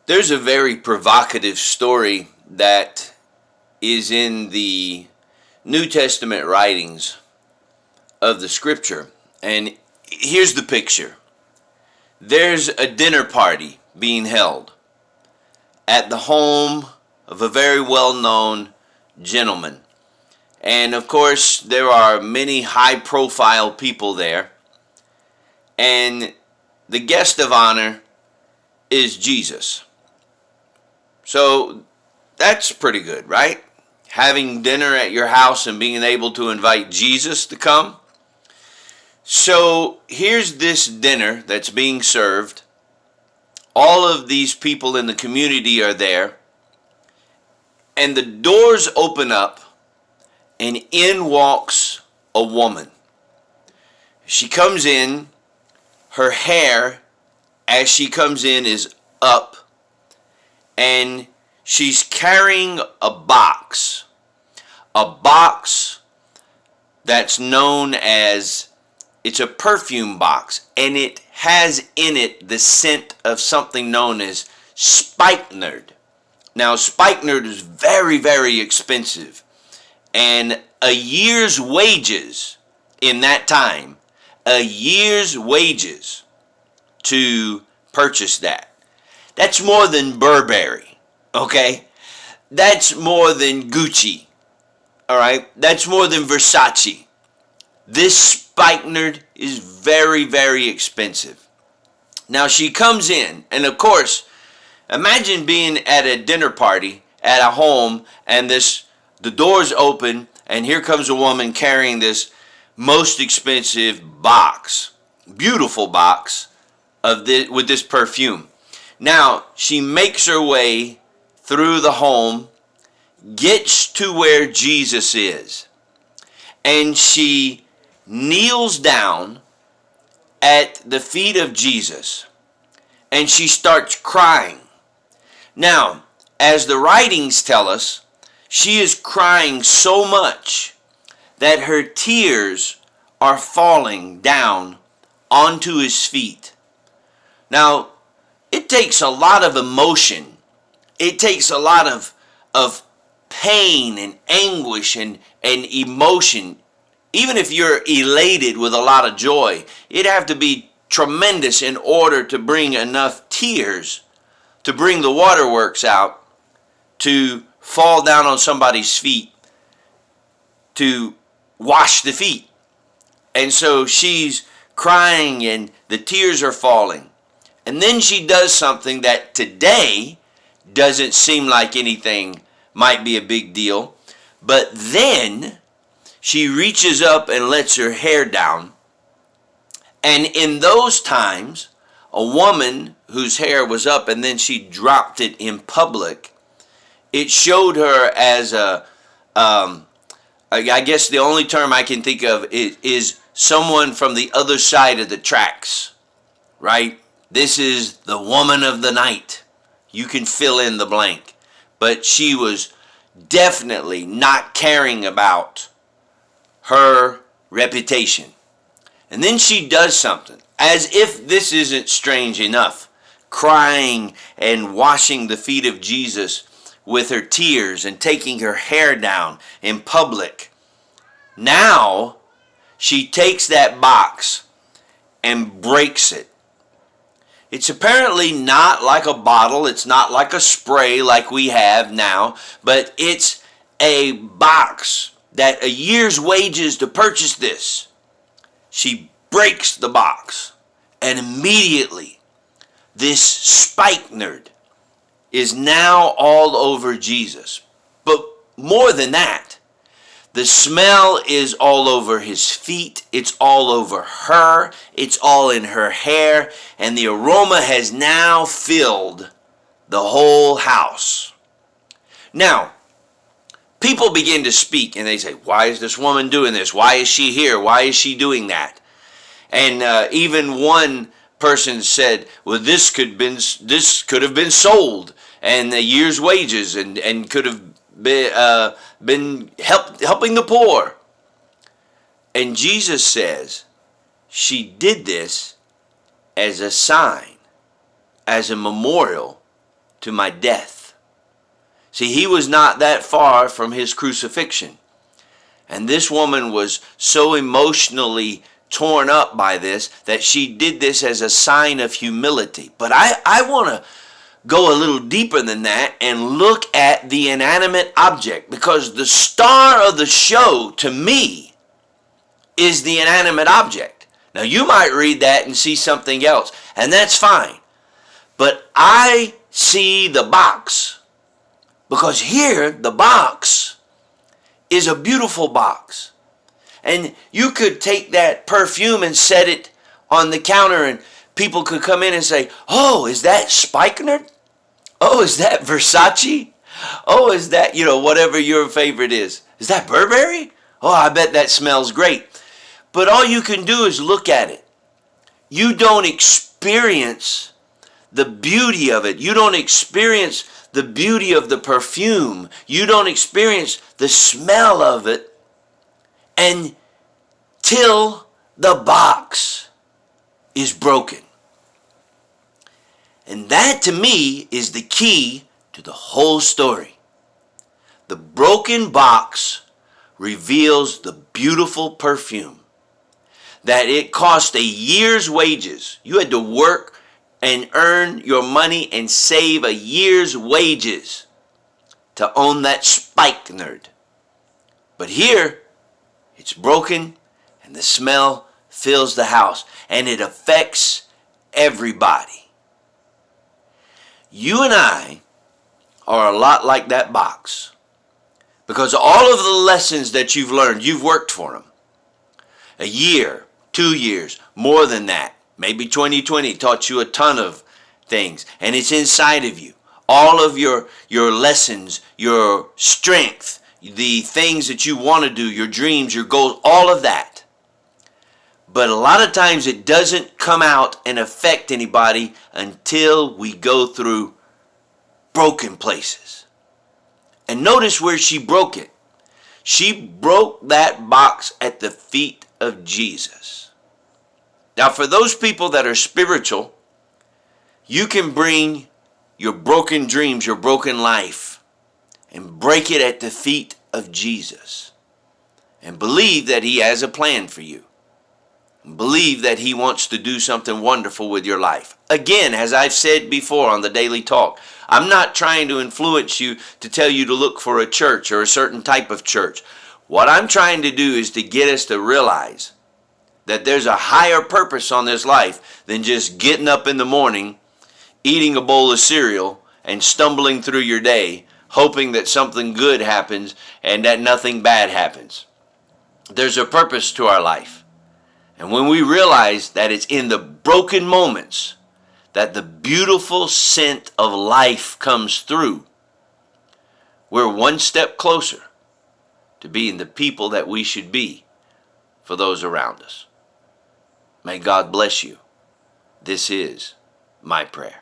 There's a very provocative story that is in the New Testament writings of the scripture. And here's the picture. There's a dinner party being held at the home of a very well-known gentleman. And of course, there are many high-profile people there. And the guest of honor is Jesus. So that's pretty good, right? Having dinner at your house and being able to invite Jesus to come. So here's this dinner that's being served. All of these people in the community are there. And the doors open up and in walks a woman. She comes in. Her hair, as she comes in, is up. And she's carrying a box. A box that's known as, it's a perfume box. And it has in it the scent of something known as spikenard. Now, spikenard is very, very expensive. And a year's wages in that time, a year's wages to purchase that. That's more than Burberry, okay? That's more than Gucci, all right? That's more than Versace. This spikenard is very, very expensive. Now she comes in, and of course, imagine being at a dinner party at a home, and the doors open, and here comes a woman carrying this most expensive box, beautiful box with this perfume. Now, she makes her way through the home, gets to where Jesus is, and she kneels down at the feet of Jesus, and she starts crying. Now, as the writings tell us, she is crying so much that her tears are falling down onto his feet. Now, it takes a lot of emotion. It takes a lot of pain and anguish and emotion. Even if you're elated with a lot of joy, it'd have to be tremendous in order to bring enough tears to bring the waterworks out to fall down on somebody's feet to wash the feet. And so she's crying and the tears are falling. And then she does something that today doesn't seem like anything might be a big deal. But then she reaches up and lets her hair down. And in those times, a woman whose hair was up and then she dropped it in public, it showed her as I guess the only term I can think of is someone from the other side of the tracks, right? This is the woman of the night. You can fill in the blank. But she was definitely not caring about her reputation. And then she does something, as if this isn't strange enough, crying and washing the feet of Jesus with her tears and taking her hair down in public. Now, she takes that box and breaks it. It's apparently not like a bottle. It's not like a spray like we have now. But it's a box that a year's wages to purchase this. She breaks the box. And immediately, this spikenard is now all over Jesus. But more than that, the smell is all over his feet. It's all over her. It's all in her hair. And the aroma has now filled the whole house. Now, people begin to speak and they say, why is this woman doing this? Why is she here? Why is she doing that? And even one person said, well, this could have been sold and a year's wages and could have been helping the poor. And Jesus says she did this as a sign, as a memorial to my death. See, he was not that far from his crucifixion. And this woman was so emotionally torn up by this that she did this as a sign of humility. But I want to go a little deeper than that and look at the inanimate object, because the star of the show to me is the inanimate object. Now you might read that and see something else, and that's fine. But I see the box, because here the box is a beautiful box. And you could take that perfume and set it on the counter, and people could come in and say, oh, is that spiknard? Oh, is that Versace? Oh, is that, whatever your favorite is. Is that Burberry? Oh, I bet that smells great. But all you can do is look at it. You don't experience the beauty of it. You don't experience the beauty of the perfume. You don't experience the smell of it until the box is broken. And that to me is the key to the whole story. The broken box reveals the beautiful perfume. That it cost a year's wages. You had to work and earn your money and save a year's wages to own that spikenard. But here, it's broken and the smell fills the house and it affects everybody. You and I are a lot like that box, because all of the lessons that you've learned, you've worked for them. A year, 2 years, more than that. Maybe 2020 taught you a ton of things, and it's inside of you. All of your lessons, your strength, the things that you want to do, your dreams, your goals, all of that. But a lot of times it doesn't come out and affect anybody until we go through broken places. And notice where she broke it. She broke that box at the feet of Jesus. Now, for those people that are spiritual, you can bring your broken dreams, your broken life, and break it at the feet of Jesus. And believe that he has a plan for you. Believe that he wants to do something wonderful with your life. Again, as I've said before on the Daily Talk, I'm not trying to influence you to tell you to look for a church or a certain type of church. What I'm trying to do is to get us to realize that there's a higher purpose on this life than just getting up in the morning, eating a bowl of cereal, and stumbling through your day, hoping that something good happens and that nothing bad happens. There's a purpose to our life. And when we realize that it's in the broken moments that the beautiful scent of life comes through, we're one step closer to being the people that we should be for those around us. May God bless you. This is my prayer.